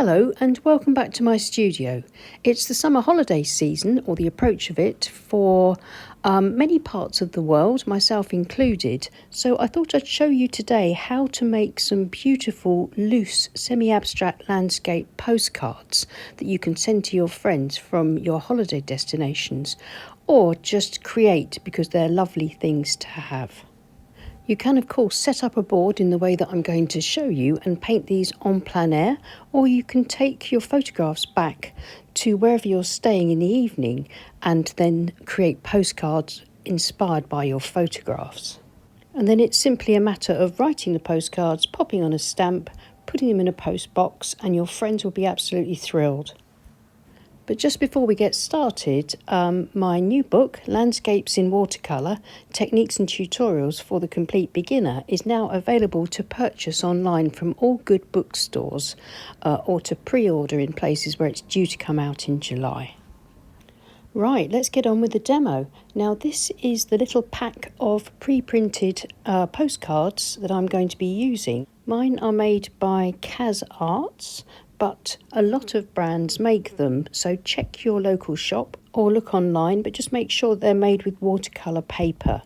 Hello and welcome back to my studio. It's the summer holiday season, or the approach of it, for many parts of the world, myself included. So I thought I'd show you today how to make some beautiful, loose, semi-abstract landscape postcards that you can send to your friends from your holiday destinations, or just create because they're lovely things to have. You can of course set up a board in the way that I'm going to show you and paint these en plein air, or you can take your photographs back to wherever you're staying in the evening and then create postcards inspired by your photographs. And then it's simply a matter of writing the postcards, popping on a stamp, putting them in a post box, and your friends will be absolutely thrilled. But just before we get started, my new book, Landscapes in Watercolour, Techniques and Tutorials for the Complete Beginner, is now available to purchase online from all good bookstores or to pre-order in places where it's due to come out in July. Right, let's get on with the demo. Now this is the little pack of pre-printed postcards that I'm going to be using. Mine are made by Kaz Arts, but a lot of brands make them, so check your local shop or look online, but just make sure they're made with watercolour paper.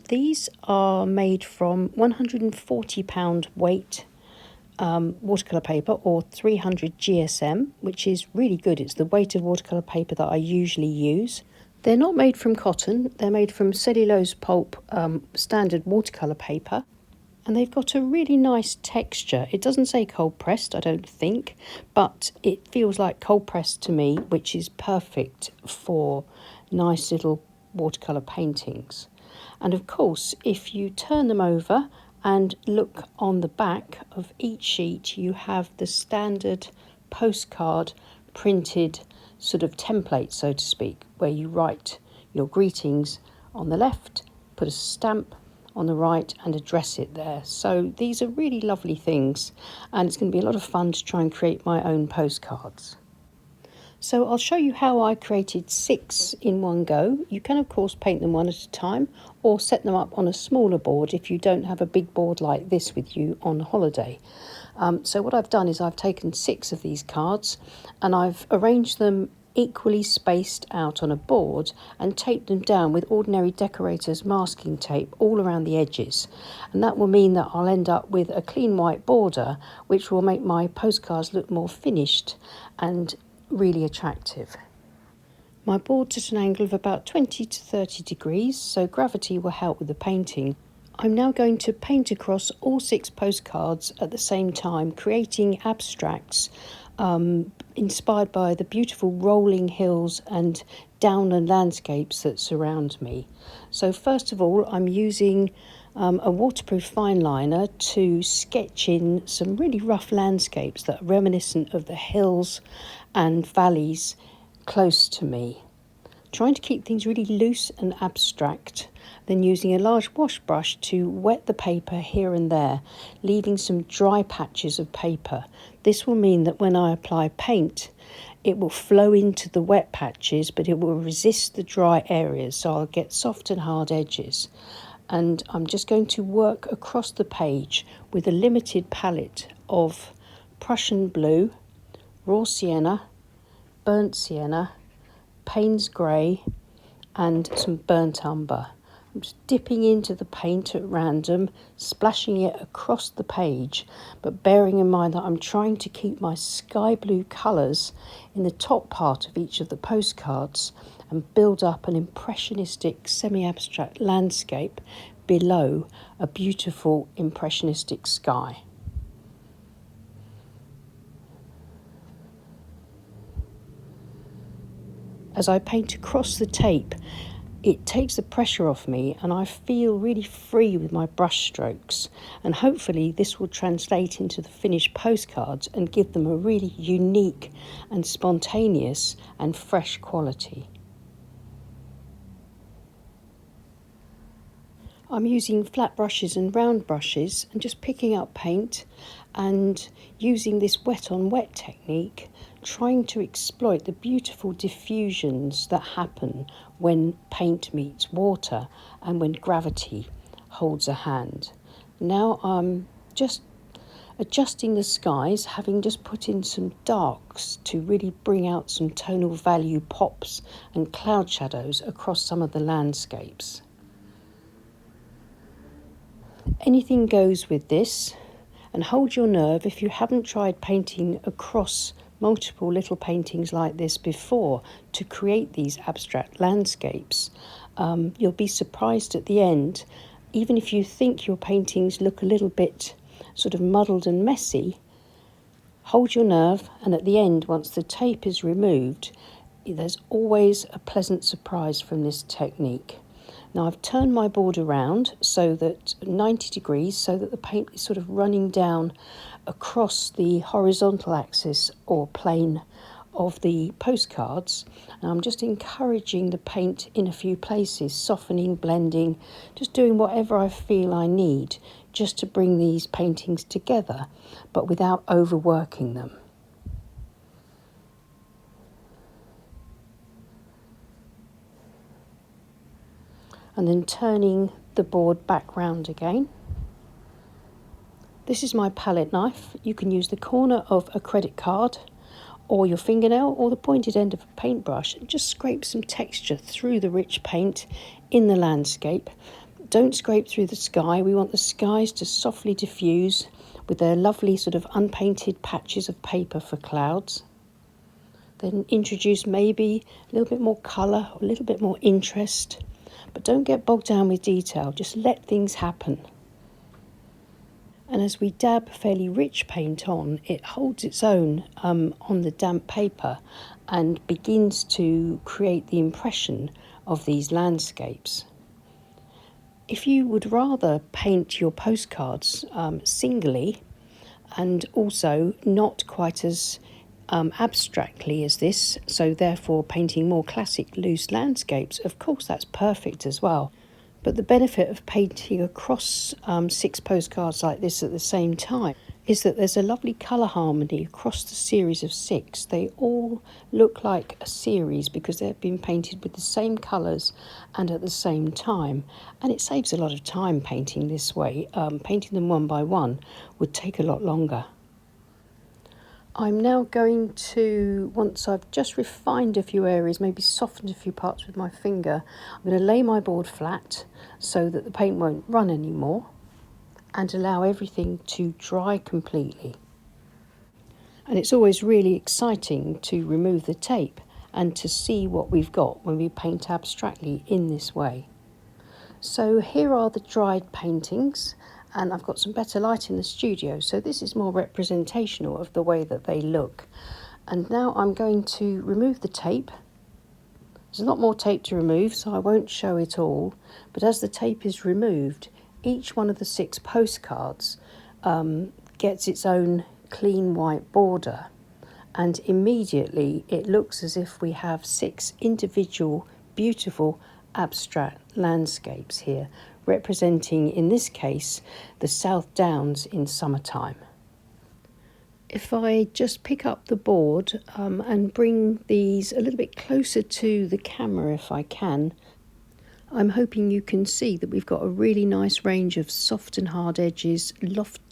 These are made from £140 weight watercolour paper, or 300 GSM, which is really good. It's the weight of watercolour paper that I usually use. They're not made from cotton, they're made from cellulose pulp standard watercolour paper. And they've got a really nice texture. It doesn't say cold pressed, I don't think, but it feels like cold pressed to me, which is perfect for nice little watercolour paintings. And of course, if you turn them over and look on the back of each sheet, you have the standard postcard printed sort of template, so to speak, where you write your greetings on the left, put a stamp on the right and address it there. So these are really lovely things, and it's going to be a lot of fun to try and create my own postcards. So I'll show you how I created 6 in one go. You can of course paint them one at a time or set them up on a smaller board if you don't have a big board like this with you on holiday. So what I've done is I've taken 6 of these cards and I've arranged them equally spaced out on a board and taped them down with ordinary decorator's masking tape all around the edges, and that will mean that I'll end up with a clean white border, which will make my postcards look more finished and really attractive. My board's at an angle of about 20 to 30 degrees, so gravity will help with the painting. I'm now going to paint across all 6 postcards at the same time, creating abstracts inspired by the beautiful rolling hills and downland landscapes that surround me. So first of all, I'm using a waterproof fine liner to sketch in some really rough landscapes that are reminiscent of the hills and valleys close to me. Trying to keep things really loose and abstract, then using a large wash brush to wet the paper here and there, leaving some dry patches of paper. This will mean that when I apply paint, it will flow into the wet patches, but it will resist the dry areas, so I'll get soft and hard edges. And I'm just going to work across the page with a limited palette of Prussian blue, raw sienna, burnt sienna, Payne's grey and some burnt umber. I'm just dipping into the paint at random, splashing it across the page, but bearing in mind that I'm trying to keep my sky blue colours in the top part of each of the postcards and build up an impressionistic semi-abstract landscape below a beautiful impressionistic sky. As I paint across the tape, it takes the pressure off me and I feel really free with my brush strokes, and hopefully this will translate into the finished postcards and give them a really unique and spontaneous and fresh quality. I'm using flat brushes and round brushes and just picking up paint and using this wet on wet technique, trying to exploit the beautiful diffusions that happen when paint meets water and when gravity holds a hand. Now I'm just adjusting the skies, having just put in some darks to really bring out some tonal value pops and cloud shadows across some of the landscapes. Anything goes with this, and hold your nerve if you haven't tried painting across multiple little paintings like this before to create these abstract landscapes. You'll be surprised at the end, even if you think your paintings look a little bit sort of muddled and messy. Hold your nerve, and at the end, once the tape is removed, there's always a pleasant surprise from this technique. Now I've turned my board around so that 90 degrees so that the paint is sort of running down across the horizontal axis or plane of the postcards. And I'm just encouraging the paint in a few places, softening, blending, just doing whatever I feel I need just to bring these paintings together, but without overworking them. And then turning the board back round again. This is my palette knife. You can use the corner of a credit card or your fingernail or the pointed end of a paintbrush and just scrape some texture through the rich paint in the landscape. Don't scrape through the sky. We want the skies to softly diffuse with their lovely sort of unpainted patches of paper for clouds. Then introduce maybe a little bit more colour, or a little bit more interest. But don't get bogged down with detail, just let things happen. And as we dab fairly rich paint on, it holds its own on the damp paper and begins to create the impression of these landscapes. If you would rather paint your postcards singly and also not quite as abstractly as this, so therefore painting more classic loose landscapes, of course that's perfect as well. But the benefit of painting across 6 postcards like this at the same time is that there's a lovely colour harmony across the series of 6. They all look like a series because they've been painted with the same colours and at the same time. And it saves a lot of time painting this way. Painting them one by one would take a lot longer. I'm now going to, once I've just refined a few areas, maybe softened a few parts with my finger, I'm going to lay my board flat so that the paint won't run anymore and allow everything to dry completely. And it's always really exciting to remove the tape and to see what we've got when we paint abstractly in this way. So here are the dried paintings. And I've got some better light in the studio, so this is more representational of the way that they look. And now I'm going to remove the tape. There's a lot more tape to remove, so I won't show it all. But as the tape is removed, each one of the 6 postcards gets its own clean white border. And immediately it looks as if we have 6 individual, beautiful, abstract landscapes here, representing, in this case, the South Downs in summertime. If I just pick up the board and bring these a little bit closer to the camera if I can, I'm hoping you can see that we've got a really nice range of soft and hard edges,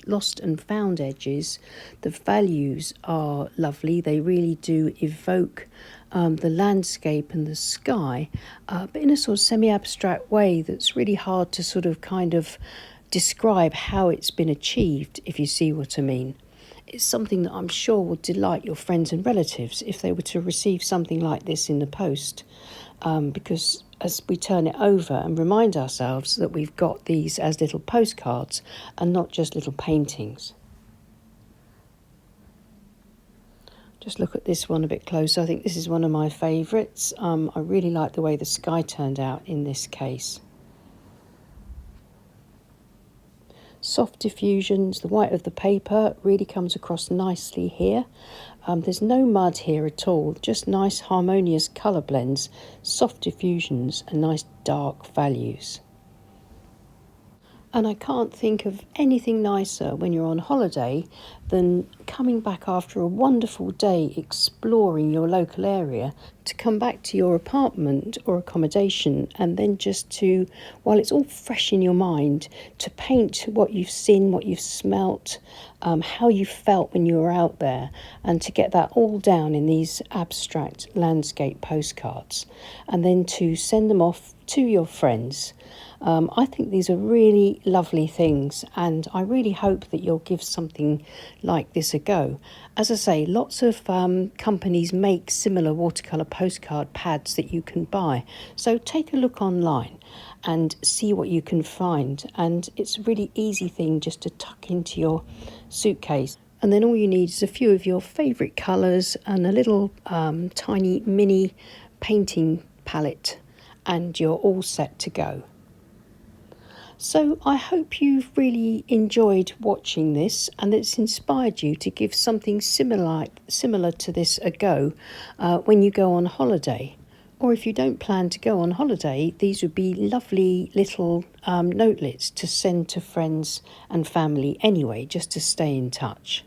lost and found edges. The values are lovely. They really do evoke the landscape and the sky, but in a sort of semi-abstract way that's really hard to sort of kind of describe how it's been achieved, if you see what I mean. It's something that I'm sure will delight your friends and relatives if they were to receive something like this in the post, because as we turn it over and remind ourselves that we've got these as little postcards and not just little paintings. Just look at this one a bit closer. I think this is one of my favourites. I really like the way the sky turned out in this case. Soft diffusions, the white of the paper really comes across nicely here. There's no mud here at all, just nice harmonious colour blends, soft diffusions and nice dark values. And I can't think of anything nicer when you're on holiday than coming back after a wonderful day exploring your local area to come back to your apartment or accommodation and then just to, while it's all fresh in your mind, to paint what you've seen, what you've smelt, how you felt when you were out there, and to get that all down in these abstract landscape postcards and then to send them off to your friends. I think these are really lovely things, and I really hope that you'll give something like this a go. As I say, lots of companies make similar watercolour postcard pads that you can buy, so take a look online and see what you can find. And it's a really easy thing just to tuck into your suitcase. And then all you need is a few of your favourite colours and a little tiny mini painting palette, and you're all set to go. So I hope you've really enjoyed watching this and it's inspired you to give something similar to this a go when you go on holiday. Or if you don't plan to go on holiday, these would be lovely little notelets to send to friends and family anyway, just to stay in touch.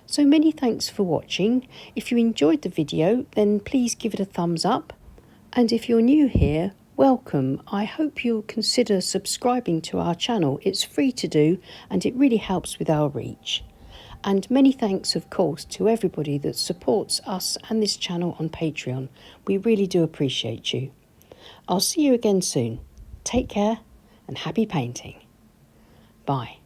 So many thanks for watching. If you enjoyed the video, then please give it a thumbs up. And if you're new here, welcome. I hope you'll consider subscribing to our channel. It's free to do and it really helps with our reach. And many thanks, of course, to everybody that supports us and this channel on Patreon. We really do appreciate you. I'll see you again soon. Take care and happy painting. Bye.